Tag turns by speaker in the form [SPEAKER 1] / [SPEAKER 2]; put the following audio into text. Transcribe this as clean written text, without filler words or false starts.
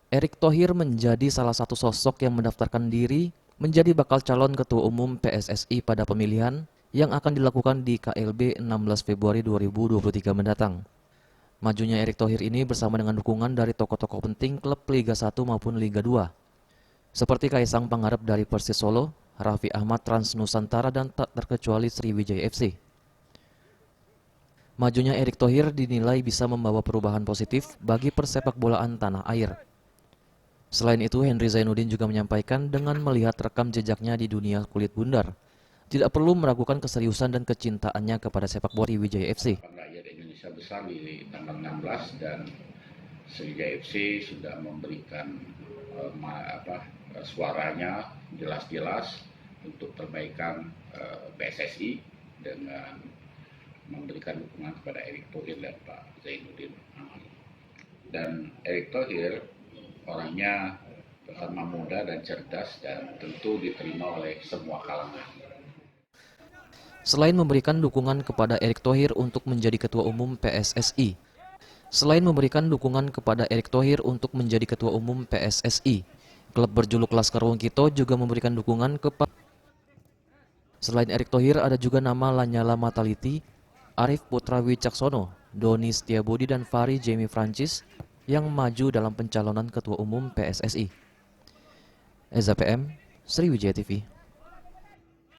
[SPEAKER 1] Erick Thohir menjadi salah satu sosok yang mendaftarkan diri menjadi bakal calon Ketua Umum PSSI pada pemilihan yang akan dilakukan di KLB 16 Februari 2023 mendatang. Majunya Erick Thohir ini bersama dengan dukungan dari tokoh-tokoh penting klub Liga 1 maupun Liga 2, seperti Kaisang Pangarep dari Persis Solo, Raffi Ahmad Trans Nusantara, dan tak terkecuali Sriwijaya FC. Majunya Erick Thohir dinilai bisa membawa perubahan positif bagi persepak bolaan tanah air. Selain itu, Henry Zainuddin juga menyampaikan dengan melihat rekam jejaknya di dunia kulit bundar, tidak perlu meragukan keseriusan dan kecintaannya kepada sepak bola Sriwijaya FC.
[SPEAKER 2] Rakyat Indonesia besar di tanggal 16 dan Sriwijaya FC sudah memberikan suaranya jelas-jelas untuk perbaikan PSSI dengan memberikan dukungan kepada Erick Thohir dan Pak Zainuddin Amali. Dan Erick Thohir orangnya pertama muda dan cerdas dan tentu diterima oleh semua kalangan.
[SPEAKER 1] Selain memberikan dukungan kepada Erick Thohir untuk menjadi Ketua Umum PSSI, klub berjuluk Laskar Wong Kito juga memberikan dukungan kepada. Selain Erick Thohir, ada juga nama Lanyala Mataliti, Arif Putra Wicaksono, Doni Setiabudi, dan Fahri Jamie Francis yang maju dalam pencalonan Ketua Umum PSSI. Eza PM, Sriwijaya TV.